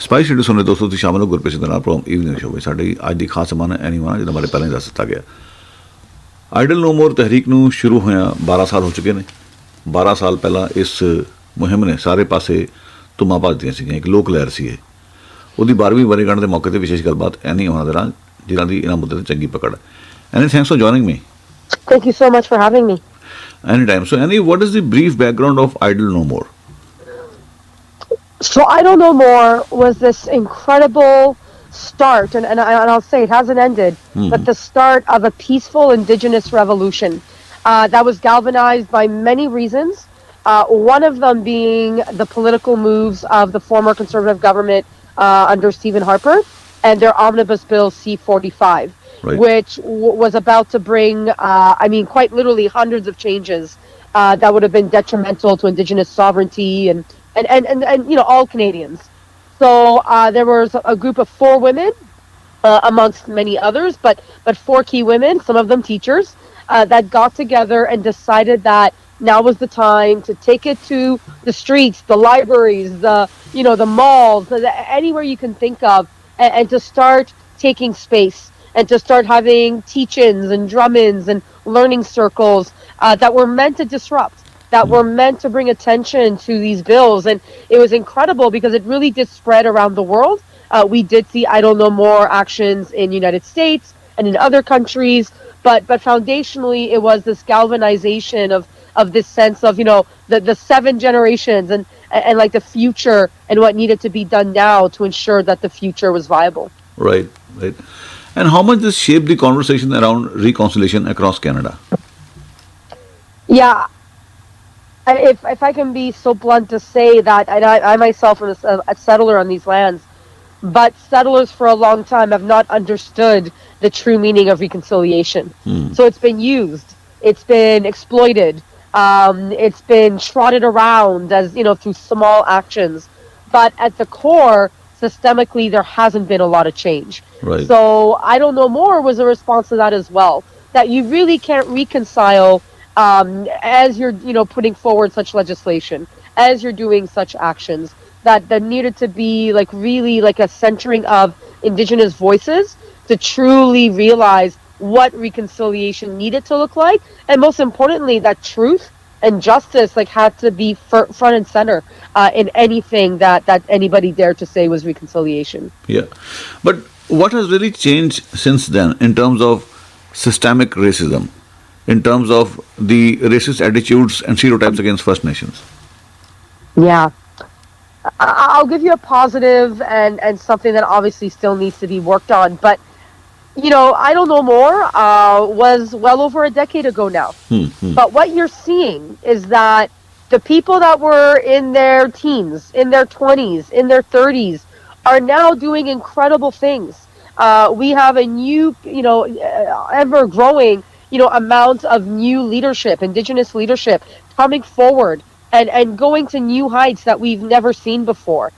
Spice Indus ਸੁਣੇ ਦੋਸਤੋ, ਤੁਸੀਂ ਸ਼ਾਮ ਨੂੰ ਗੁਰਪ੍ਰੀਤ ਸਿੰਘ ਦੇ ਨਾਲ ਪ੍ਰੋਗਰਾਮ ਈਵਨਿੰਗ ਸ਼ੋਅ ਵਿੱਚ ਸਾਡੀ ਅੱਜ ਦੀ ਖਾਸ ਮਹਿਮਾਨ ਐਨੀ ਮਾਨ, ਜਿਹਦਾ ਬਾਰੇ ਪਹਿਲਾਂ ਹੀ ਦੱਸ ਦਿੱਤਾ ਗਿਆ। ਆਈਡਲ ਨੋ ਮੋਰ ਤਹਿਰੀਕ ਨੂੰ ਸ਼ੁਰੂ ਹੋਇਆ 12 ਸਾਲ ਹੋ ਚੁੱਕੇ ਨੇ। 12 ਸਾਲ ਪਹਿਲਾਂ ਇਸ ਮੁਹਿੰਮ ਨੇ ਸਾਰੇ ਪਾਸੇ ਧੁੰਮਾਂ ਭੱਜਦੀਆਂ ਸੀਗੀਆਂ, ਇੱਕ ਲੋਕ ਲਹਿਰ ਸੀ ਇਹ। ਉਹਦੀ 12ਵੀਂ ਵਰ੍ਹੇਗੰਢ ਦੇ ਮੌਕੇ 'ਤੇ ਵਿਸ਼ੇਸ਼ ਗੱਲਬਾਤ ਐਨੀ ਉਹਨਾਂ ਦੇ ਨਾਲ, ਜਿਨ੍ਹਾਂ ਦੀ ਇਹਨਾਂ ਮੁੱਦੇ 'ਤੇ ਚੰਗੀ ਪਕੜ। Annie, thanks for joining me. Thank you so much for having me. Any time. So, Annie, what is the brief background of Idle No More? So I Don't Know More was this incredible start, and I'll say it hasn't ended, but the start of a peaceful indigenous revolution that was galvanized by many reasons. One of them being the political moves of the former conservative government under Stephen Harper and their omnibus bill C-45. Right. Which was about to bring, quite literally hundreds of changes that would have been detrimental to Indigenous sovereignty and all Canadians. So there was a group of 4 women, amongst many others, but 4 key women, some of them teachers, that got together and decided that now was the time to take it to the streets, the libraries, the malls, anywhere you can think of, and to start taking space. And to start having teach-ins and drum-ins and learning circles that were meant to disrupt, that were meant to bring attention to these bills. And it was incredible because it really did spread around the world. We did see I Don't Know More actions in the United States and in other countries, but foundationally it was this galvanization of this sense of, the 7 generations and like the future and what needed to be done now to ensure that the future was viable. Right. And how much this shaped the conversation around reconciliation across Canada? Yeah, if I can be so blunt to say that, I myself am a settler on these lands, but settlers for a long time have not understood the true meaning of reconciliation. So it's been used, it's been exploited, it's been trotted around as, through small actions. But at the core, systemically, there hasn't been a lot of change. Right. So I Don't Know More was a response to that as well, that you really can't reconcile as you're putting forward such legislation, as you're doing such actions, that there needed to be really a centering of Indigenous voices to truly realize what reconciliation needed to look like, and most importantly, that truth and justice had to be front and center in anything that anybody dared to say was reconciliation. Yeah, but what has really changed since then in terms of systemic racism, in terms of the racist attitudes and stereotypes against First Nations? Yeah, I'll give you a positive and something that obviously still needs to be worked on, but I Don't Know More was well over a decade ago now. But what you're seeing is that the people that were in their teens, in their 20s, in their 30s, are now doing incredible things. We have a new, ever growing, amount of new leadership, Indigenous leadership, coming forward and going to new heights that we've never seen before.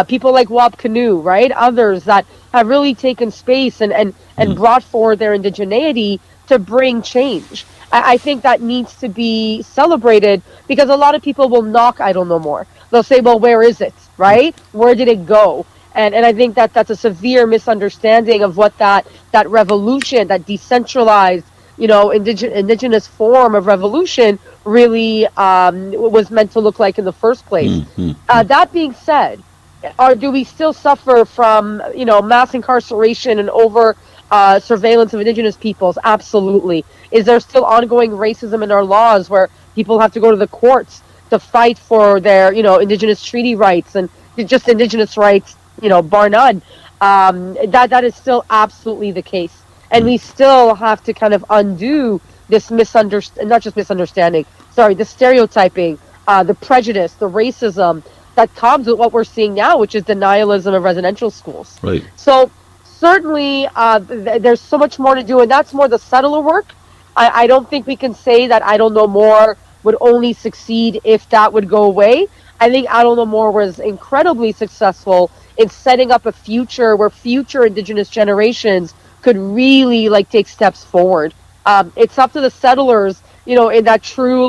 People like Wab Kinew, right? Others that have really taken space and brought forward their indigeneity to bring change. I think that needs to be celebrated because a lot of people will knock I Don't Know More. They'll say, well, where is it, right? Where did it go? And I think that's a severe misunderstanding of what that revolution, that decentralized, indigenous form of revolution really was meant to look like in the first place. That being said, do we still suffer from, mass incarceration and over surveillance of Indigenous peoples? Absolutely. Is there still ongoing racism in our laws where people have to go to the courts to fight for their, Indigenous treaty rights and just Indigenous rights, bar none? That is still absolutely the case. And we still have to kind of undo this the stereotyping, the prejudice, the racism that comes with what we're seeing now, which is denialism of residential schools. Right. So certainly there's so much more to do, and that's more the settler work. I don't think we can say that I Don't Know More would only succeed if that would go away. I think I Don't Know More was incredibly successful in setting up a future where future Indigenous generations could really take steps forward. It's up to the settlers, in that true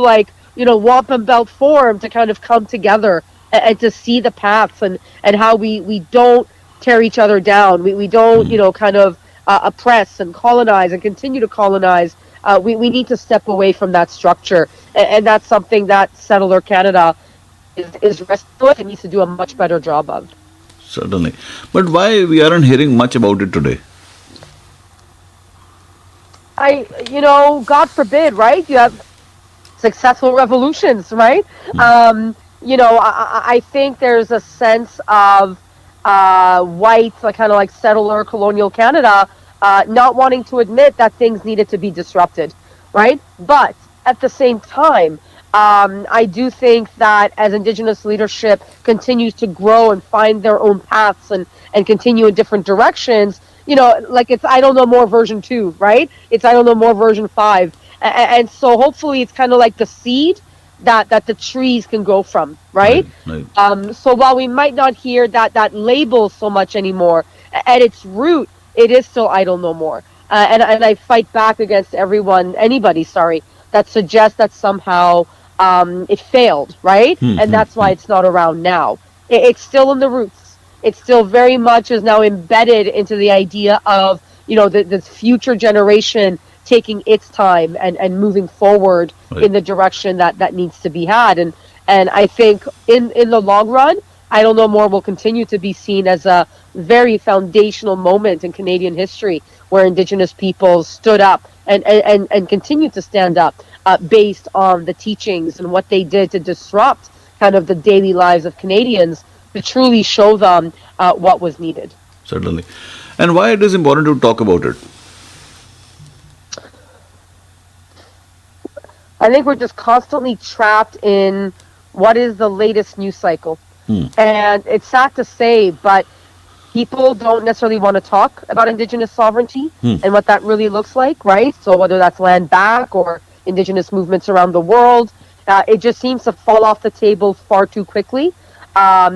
wampum belt form to kind of come together and to see the paths and how we don't tear each other down. We don't, kind of oppress and colonize and continue to colonize. We need to step away from that structure. And that's something that Settler Canada is wrestling with and needs to do a much better job of. Certainly. But why we aren't hearing much about it today? God forbid, right? You have successful revolutions, right? I think there's a sense of white, like kind of like settler colonial Canada, not wanting to admit that things needed to be disrupted, right? But at the same time, I do think that as Indigenous leadership continues to grow and find their own paths and continue in different directions, like it's I don't know more version 2, right? It's I don't know more version 5. And so hopefully it's kind of like the seed that the trees can grow from, right? Right. So while we might not hear that label so much anymore, at its root, it is still idle no more. And I fight back against anybody, that suggests that somehow it failed, right? And that's why it's not around now. It's still in the roots. It still very much is now embedded into the idea of, this future generation taking its time and moving forward in the direction that needs to be had. And I think in the long run, I don't know more will continue to be seen as a very foundational moment in Canadian history where Indigenous peoples stood up and continue to stand up based on the teachings and what they did to disrupt kind of the daily lives of Canadians to truly show them what was needed. Certainly. And why it is important to talk about it? I think we're just constantly trapped in what is the latest news cycle. And it's sad to say, but people don't necessarily want to talk about Indigenous sovereignty and what that really looks like, right? So whether that's land back or Indigenous movements around the world, it just seems to fall off the table far too quickly.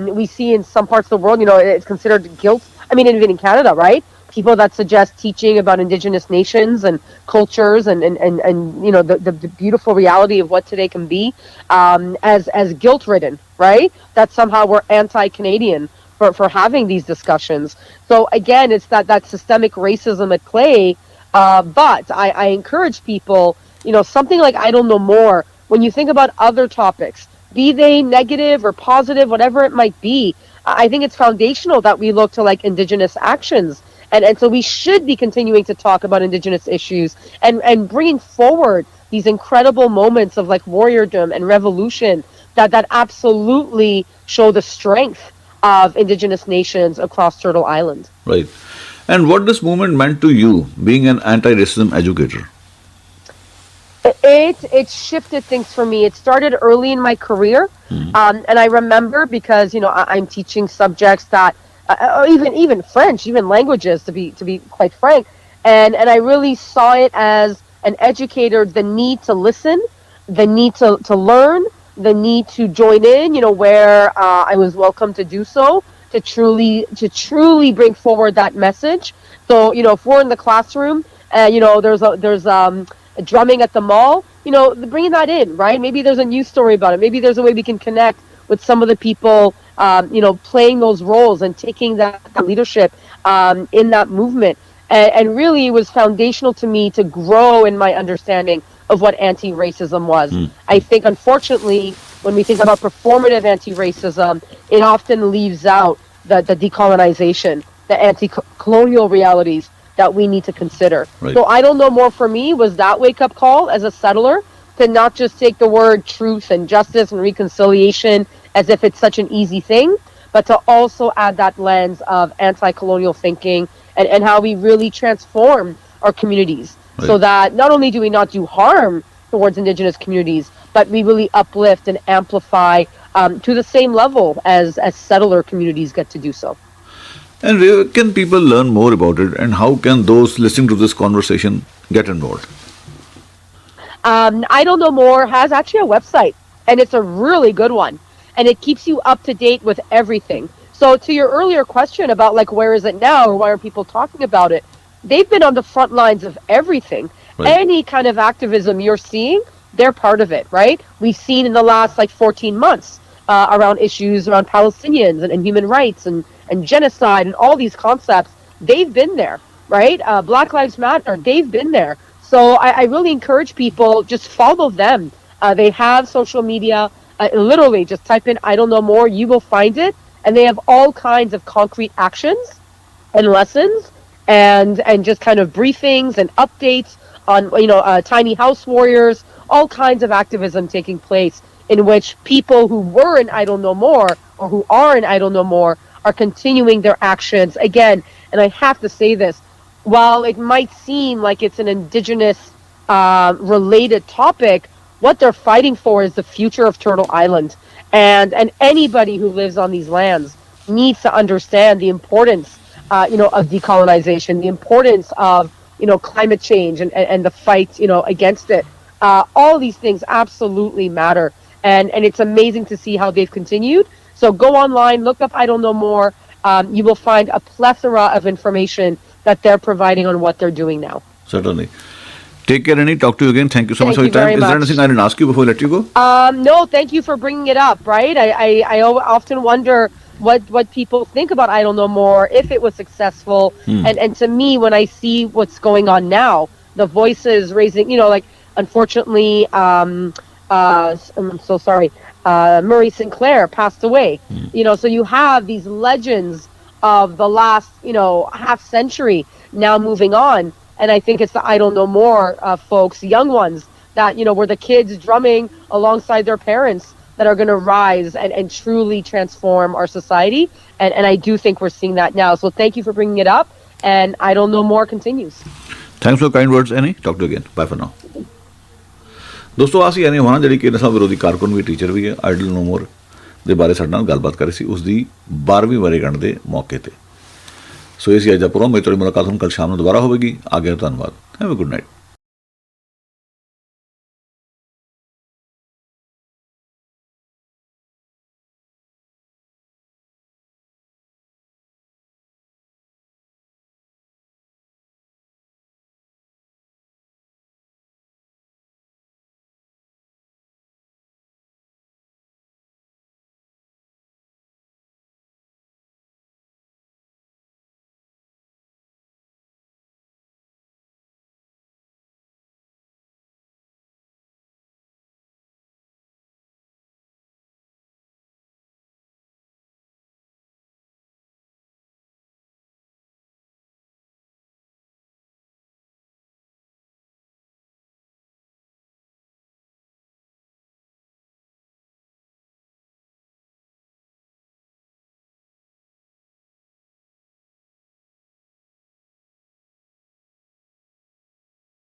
We see in some parts of the world, it's considered guilt. I mean, even in Canada, right? People that suggest teaching about Indigenous nations and cultures and the beautiful reality of what today can be as guilt-ridden, right? That somehow we're anti-Canadian for having these discussions. So again, it's that systemic racism at play. But I encourage people, something like I don't know more, when you think about other topics, be they negative or positive, whatever it might be, I think it's foundational that we look to like Indigenous actions. And so we should be continuing to talk about Indigenous issues and bringing forward these incredible moments of like warriordom and revolution that absolutely show the strength of Indigenous nations across Turtle Island. Right. And what this movement meant to you, being an anti-racism educator? It shifted things for me. It started early in my career, and I remember because I'm teaching subjects that even French, even languages, to be quite frank, and I really saw it as an educator, the need to listen, the need to learn, the need to join in, where I was welcome to do so, to truly bring forward that message. So if we're in the classroom, there's drumming at the mall, bringing that in, right? Maybe there's a news story about it. Maybe there's a way we can connect with some of the people, playing those roles and taking that leadership in that movement. And really, it was foundational to me to grow in my understanding of what anti-racism was. I think, unfortunately, when we think about performative anti-racism, it often leaves out the decolonization, the anti-colonial realities that we need to consider. Right. So I don't know more for me was that wake-up call as a settler to not just take the word truth and justice and reconciliation as if it's such an easy thing, but to also add that lens of anti-colonial thinking and how we really transform our communities. Right. So that not only do we not do harm towards Indigenous communities, but we really uplift and amplify to the same level as settler communities get to do so. And where can people learn more about it, and how can those listening to this conversation get involved? I Don't Know More has actually a website, and it's a really good one, and it keeps you up to date with everything. So to your earlier question about like where is it now or why are people talking about it, they've been on the front lines of everything. Right. Any kind of activism you're seeing, they're part of it, right? We've seen in the last like 14 months around issues around Palestinians and human rights and genocide and all these concepts. They've been there, right? Black Lives Matter, they've been there. So I really encourage people, just follow them. They have social media. Literally, just type in "I don't know more," you will find it, and they have all kinds of concrete actions and lessons, and just kind of briefings and updates on tiny house warriors, all kinds of activism taking place in which people who were in I don't know more or who are in I don't know more are continuing their actions again. And I have to say this, while it might seem like it's an indigenous related topic, what they're fighting for is the future of Turtle Island, and anybody who lives on these lands needs to understand the importance of decolonization, the importance of climate change and the fight against it. All these things absolutely matter, and it's amazing to see how they've continued. So go online, look up I don't know more. You will find a plethora of information that they're providing on what they're doing now. Certainly. Take care, Annie. Talk to you again. Thank you so much for Thank your you time. very Is there much. anything I didn't ask you before I let you go? No, thank you for bringing it up. Right, I often wonder what people think about I don't know more, if it was successful, and to me, when I see what's going on now, the voices raising, like unfortunately, I'm so sorry, Murray Sinclair passed away. So you have these legends of the last half century now moving on. And I think it's the I don't know more folks, young ones, that, were the kids drumming alongside their parents that are going to rise and truly transform our society. And I do think we're seeing that now. So thank you for bringing it up. And I don't know more continues. Thanks for kind words, Annie. Talk to you again. Bye for now. ਦੋਸਤੋ ਅਸੀਂ ਐਨੀ ਹੋਣਾ ਜਿਹੜੀ ਕਿ ਨਸ਼ਾ ਵਿਰੋਧੀ ਕਾਰਕੁਨ ਵੀ teacher ਵੀ ਹੈ Idol ਨੋ ਮੋਰ ਦੇ ਬਾਰੇ ਸਾਡੇ ਨਾਲ ਗੱਲਬਾਤ ਕਰੀ ਸੀ ਉਸ ਦੀ 12ਵੀਂ ਵਰ੍ਹੇਗੰਢ ਦੇ ਮੌਕੇ ਤੇ। ਸੋ ਇਹ ਸੀ ਅੱਜ ਦਾ ਪ੍ਰੋਗਰਾਮ। ਮੇਰੀ ਤੁਹਾਡੀ ਮੁਲਾਕਾਤ ਹੁਣ ਕੱਲ੍ਹ ਸ਼ਾਮ ਨੂੰ ਦੁਬਾਰਾ ਹੋਵੇਗੀ। ਆ ਗਿਆ, ਧੰਨਵਾਦ। Have a good night.